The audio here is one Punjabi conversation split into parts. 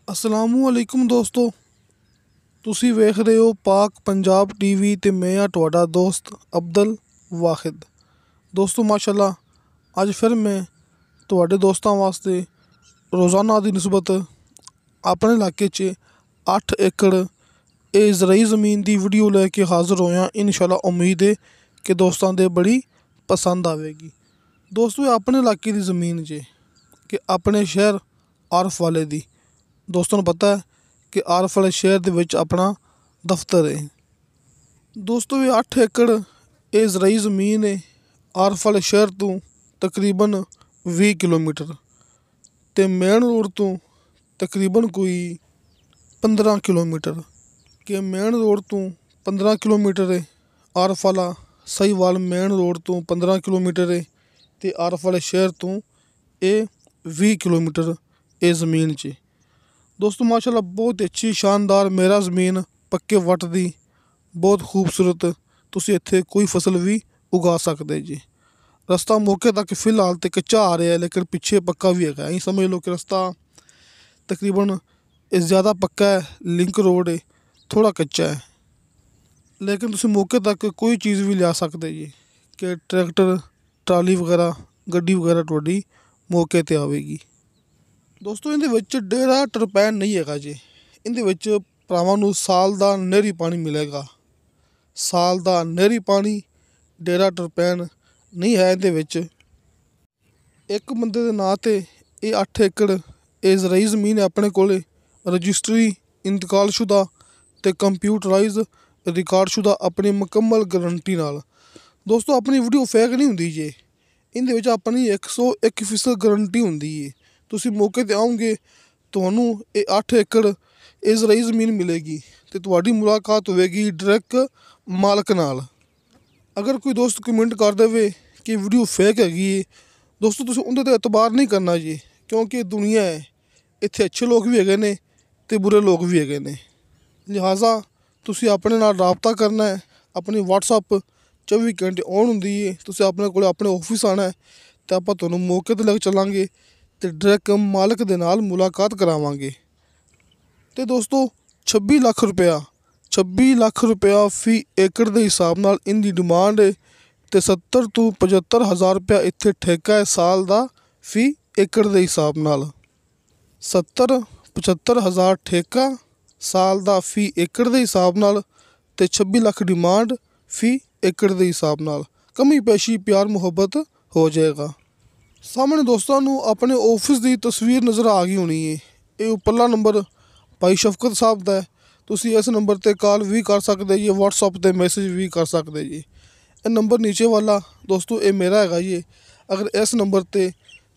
ਅਸਲਾਮੁਅਲੈਕੁਮ ਦੋਸਤੋ, ਤੁਸੀਂ ਵੇਖ ਰਹੇ ਹੋ ਪਾਕ ਪੰਜਾਬ ਟੀਵੀ ਤੇ ਮੈਂ ਆ ਤੁਹਾਡਾ ਦੋਸਤ ਅਬਦੁਲ ਵਾਹਿਦ। ਦੋਸਤੋ ਮਾਸ਼ਾਅੱਲਾ, ਅੱਜ ਫਿਰ ਮੈਂ ਤੁਹਾਡੇ ਦੋਸਤਾਂ ਵਾਸਤੇ ਰੋਜ਼ਾਨਾ ਦੀ ਨਿਸਬਤ ਆਪਣੇ ਇਲਾਕੇ 'ਚ 8 ਏਕੜ ਇਹ ਜ਼ਰਈ ਜ਼ਮੀਨ ਦੀ ਵੀਡੀਓ ਲੈ ਕੇ ਹਾਜ਼ਰ ਹੋਇਆ। ਇਨਸ਼ਾਅੱਲਾ ਉਮੀਦ ਹੈ ਕਿ ਦੋਸਤਾਂ ਦੇ ਬੜੀ ਪਸੰਦ ਆਵੇਗੀ। ਦੋਸਤੋ, ਇਹ ਆਪਣੇ ਇਲਾਕੇ ਦੀ ਜ਼ਮੀਨ ਜੇ ਕਿ ਆਪਣੇ ਸ਼ਹਿਰ ਆਰਫ ਵਾਲੇ ਦੀ। ਦੋਸਤਾਂ ਨੂੰ ਪਤਾ ਹੈ ਕਿ ਆਰਫ ਵਾਲੇ ਸ਼ਹਿਰ ਦੇ ਵਿੱਚ ਆਪਣਾ ਦਫ਼ਤਰ ਹੈ। ਦੋਸਤੋ, ਇਹ 8 ਏਕੜ ਇਹ ਜ਼ਰਈ ਜ਼ਮੀਨ ਹੈ ਆਰਫ ਵਾਲੇ ਸ਼ਹਿਰ ਤੋਂ ਤਕਰੀਬਨ 20 ਕਿਲੋਮੀਟਰ ਅਤੇ ਮੇਨ ਰੋਡ ਤੋਂ ਤਕਰੀਬਨ ਕੋਈ 15 ਕਿਲੋਮੀਟਰ ਕਿ ਮੇਨ ਰੋਡ ਤੋਂ 15 ਕਿਲੋਮੀਟਰ ਹੈ। ਆਰਫ ਵਾਲਾ ਸਾਹੀਵਾਲ ਮੇਨ ਰੋਡ ਤੋਂ 15 ਕਿਲੋਮੀਟਰ ਹੈ ਅਤੇ ਆਰਫ ਵਾਲੇ ਸ਼ਹਿਰ ਤੋਂ ਇਹ 20 ਕਿਲੋਮੀਟਰ ਇਹ ਜ਼ਮੀਨ 'ਚ। ਦੋਸਤੋ ਮਾਸ਼ਾਅੱਲਾ, ਬਹੁਤ ਅੱਛੀ ਸ਼ਾਨਦਾਰ ਮੇਰਾ ਜ਼ਮੀਨ ਪੱਕੇ ਵੱਟ ਦੀ, ਬਹੁਤ ਖੂਬਸੂਰਤ। ਤੁਸੀਂ ਇੱਥੇ ਕੋਈ ਫਸਲ ਵੀ ਉਗਾ ਸਕਦੇ ਜੀ। ਰਸਤਾ ਮੌਕੇ ਤੱਕ ਫਿਲਹਾਲ ਤਾਂ ਕੱਚਾ ਆ ਰਿਹਾ, ਲੇਕਿਨ ਪਿੱਛੇ ਪੱਕਾ ਵੀ ਹੈਗਾ। ਇਹ ਸਮਝ ਲਓ ਕਿ ਰਸਤਾ ਤਕਰੀਬਨ ਜ਼ਿਆਦਾ ਪੱਕਾ ਹੈ, ਲਿੰਕ ਰੋਡ ਹੈ, ਥੋੜ੍ਹਾ ਕੱਚਾ ਹੈ, ਲੇਕਿਨ ਤੁਸੀਂ ਮੌਕੇ ਤੱਕ ਕੋਈ ਚੀਜ਼ ਵੀ ਲਿਆ ਸਕਦੇ ਜੀ ਕਿ ਟਰੈਕਟਰ, ਟਰਾਲੀ ਵਗੈਰਾ, ਗੱਡੀ ਵਗੈਰਾ ਤੁਹਾਡੀ ਮੌਕੇ 'ਤੇ ਆਵੇਗੀ। ਦੋਸਤੋ, ਇਹਦੇ ਵਿੱਚ ਡੇਰਾ ਟਰਪੈਨ ਨਹੀਂ ਹੈਗਾ ਜੀ। ਇਹਦੇ ਵਿੱਚ ਭਰਾਵਾਂ ਨੂੰ ਸਾਲ ਦਾ ਨਹਿਰੀ ਪਾਣੀ ਮਿਲੇਗਾ। ਸਾਲ ਦਾ ਨਹਿਰੀ ਪਾਣੀ, ਡੇਰਾ ਟਰਪੈਨ ਨਹੀਂ ਹੈ ਇਹਦੇ ਵਿੱਚ। ਇੱਕ ਬੰਦੇ ਦੇ ਨਾਂ 'ਤੇ ਇਹ 8 ਏਕੜ ਇਹ ਜ਼ਰਈ ਜ਼ਮੀਨ ਹੈ ਆਪਣੇ ਕੋਲ, ਰਜਿਸਟਰੀ ਇੰਤਕਾਲਸ਼ੁਦਾ ਅਤੇ ਕੰਪਿਊਟਰਾਈਜ਼ ਰਿਕਾਰਡਸ਼ੁਦਾ ਆਪਣੀ ਮੁਕੰਮਲ ਗਰੰਟੀ ਨਾਲ। ਦੋਸਤੋ, ਆਪਣੀ ਵੀਡੀਓ ਫੇਕ ਨਹੀਂ ਹੁੰਦੀ ਜੀ। ਇਹਦੇ ਵਿੱਚ ਆਪਣੀ 101% ਗਰੰਟੀ ਹੁੰਦੀ ਹੈ। ਤੁਸੀਂ ਮੌਕੇ 'ਤੇ ਆਓਗੇ, ਤੁਹਾਨੂੰ ਇਹ 8 ਏਕੜ ਇਹ ਜ਼ਰਈ ਜ਼ਮੀਨ ਮਿਲੇਗੀ ਅਤੇ ਤੁਹਾਡੀ ਮੁਲਾਕਾਤ ਹੋਵੇਗੀ ਡਾਇਰੈਕਟ ਮਾਲਕ ਨਾਲ। ਅਗਰ ਕੋਈ ਦੋਸਤ ਕਮੈਂਟ ਕਰ ਦੇਵੇ ਕਿ ਵੀਡੀਓ ਫੇਕ ਹੈਗੀ ਹੈ, ਦੋਸਤੋ ਤੁਸੀਂ ਉਹਦੇ 'ਤੇ ਇਤਬਾਰ ਨਹੀਂ ਕਰਨਾ ਜੀ, ਕਿਉਂਕਿ ਦੁਨੀਆ ਹੈ, ਇੱਥੇ ਅੱਛੇ ਲੋਕ ਵੀ ਹੈਗੇ ਨੇ ਅਤੇ ਬੁਰੇ ਲੋਕ ਵੀ ਹੈਗੇ ਨੇ। ਲਿਹਾਜ਼ਾ ਤੁਸੀਂ ਆਪਣੇ ਨਾਲ ਰਾਬਤਾ ਕਰਨਾ ਹੈ। ਆਪਣੀ ਵਟਸਐਪ 24 ਘੰਟੇ ਔਨ ਹੁੰਦੀ ਹੈ। ਤੁਸੀਂ ਆਪਣੇ ਕੋਲ ਆਪਣੇ ਆਫਿਸ ਆਉਣਾ ਹੈ ਅਤੇ ਆਪਾਂ ਤੁਹਾਨੂੰ ਮੌਕੇ 'ਤੇ ਲੈ ਕੇ ਚੱਲਾਂਗੇ ਅਤੇ ਡਾਇਰੈਕਟ ਮਾਲਕ ਦੇ ਨਾਲ ਮੁਲਾਕਾਤ ਕਰਾਵਾਂਗੇ। ਅਤੇ ਦੋਸਤੋ 26 ਲੱਖ ਰੁਪਇਆ ਫੀ ਏਕੜ ਦੇ ਹਿਸਾਬ ਨਾਲ ਇਹਦੀ ਡਿਮਾਂਡ ਹੈ ਅਤੇ 70 ਤੋਂ 75 ਹਜ਼ਾਰ ਰੁਪਇਆ ਇੱਥੇ ਠੇਕਾ ਹੈ ਸਾਲ ਦਾ ਫੀ ਏਕੜ ਦੇ ਹਿਸਾਬ ਨਾਲ। 70-75 ਹਜ਼ਾਰ ਠੇਕਾ ਸਾਲ ਦਾ ਫੀ ਏਕੜ ਦੇ ਹਿਸਾਬ ਨਾਲ ਅਤੇ 26 ਲੱਖ ਡਿਮਾਂਡ ਫੀ ਏਕੜ ਦੇ ਹਿਸਾਬ ਨਾਲ। ਕਮੀ ਪੇਸ਼ੀ ਪਿਆਰ ਮੁਹੱਬਤ ਹੋ ਜਾਏਗਾ। ਸਾਹਮਣੇ ਦੋਸਤਾਂ ਨੂੰ ਆਪਣੇ ਆਫਿਸ ਦੀ ਤਸਵੀਰ ਨਜ਼ਰ ਆ ਗਈ ਹੋਣੀ ਹੈ। ਇਹ ਉੱਪਰਲਾ ਨੰਬਰ ਭਾਈ ਸ਼ਫਕਤ ਸਾਹਿਬ ਦਾ ਹੈ। ਤੁਸੀਂ ਇਸ ਨੰਬਰ 'ਤੇ ਕਾਲ ਵੀ ਕਰ ਸਕਦੇ ਜੀ, ਵਟਸਐਪ 'ਤੇ ਮੈਸੇਜ ਵੀ ਕਰ ਸਕਦੇ ਜੀ। ਇਹ ਨੰਬਰ ਨੀਚੇ ਵਾਲਾ ਦੋਸਤੋ ਇਹ ਮੇਰਾ ਹੈਗਾ ਜੀ। ਅਗਰ ਇਸ ਨੰਬਰ 'ਤੇ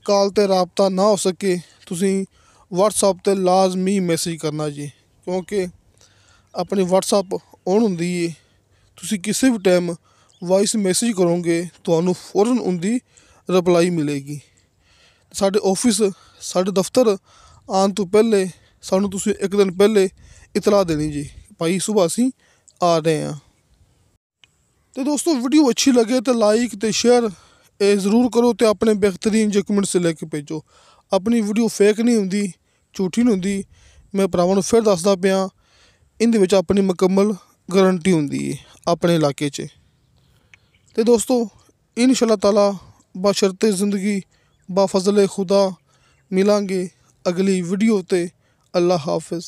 ਕਾਲ 'ਤੇ ਰਾਬਤਾ ਨਾ ਹੋ ਸਕੇ, ਤੁਸੀਂ ਵਟਸਐਪ 'ਤੇ ਲਾਜ਼ਮੀ ਮੈਸੇਜ ਕਰਨਾ ਜੀ, ਕਿਉਂਕਿ ਆਪਣੀ ਵਟਸਐਪ ਔਨ ਹੁੰਦੀ ਹੈ। ਤੁਸੀਂ ਕਿਸੇ ਵੀ ਟਾਈਮ ਵਾਇਸ ਮੈਸੇਜ ਕਰੋਗੇ, ਤੁਹਾਨੂੰ ਫੌਰਨ ਉਹਦੀ ਰਿਪਲਾਈ ਮਿਲੇਗੀ। ਸਾਡੇ ਆਫਿਸ, ਸਾਡੇ ਦਫ਼ਤਰ ਆਉਣ ਤੋਂ ਪਹਿਲੇ ਸਾਨੂੰ ਤੁਸੀਂ ਇੱਕ ਦਿਨ ਪਹਿਲੇ ਇਤਲਾਹ ਦੇਣੀ ਜੀ, ਭਾਈ ਸੁਬਾਹ ਅਸੀਂ ਆ ਰਹੇ ਹਾਂ। ਅਤੇ ਦੋਸਤੋ, ਵੀਡੀਓ ਅੱਛੀ ਲੱਗੇ ਤਾਂ ਲਾਈਕ ਅਤੇ ਸ਼ੇਅਰ ਇਹ ਜ਼ਰੂਰ ਕਰੋ ਅਤੇ ਆਪਣੇ ਬਿਹਤਰੀਨ ਜਿਹੇ ਕਮੈਂਟਸ ਲੈ ਕੇ ਭੇਜੋ। ਆਪਣੀ ਵੀਡੀਓ ਫੇਕ ਨਹੀਂ ਹੁੰਦੀ, ਝੂਠੀ ਨਹੀਂ ਹੁੰਦੀ। ਮੈਂ ਭਰਾਵਾਂ ਨੂੰ ਫਿਰ ਦੱਸਦਾ ਪਿਆ, ਇਹਦੇ ਵਿੱਚ ਆਪਣੀ ਮੁਕੰਮਲ ਗਰੰਟੀ ਹੁੰਦੀ ਹੈ ਆਪਣੇ ਇਲਾਕੇ 'ਚ। ਅਤੇ ਦੋਸਤੋ, ਇਨਸ਼ਾ ਤਾਲਾ ਬਸ਼ਰਤੇ ਜ਼ਿੰਦਗੀ ਬਾ ਫਜ਼ਲ ਖੁਦਾ ਮਿਲਾਂਗੇ ਅਗਲੀ ਵੀਡੀਓ 'ਤੇ। ਅੱਲਾ ਹਾਫਿਜ਼।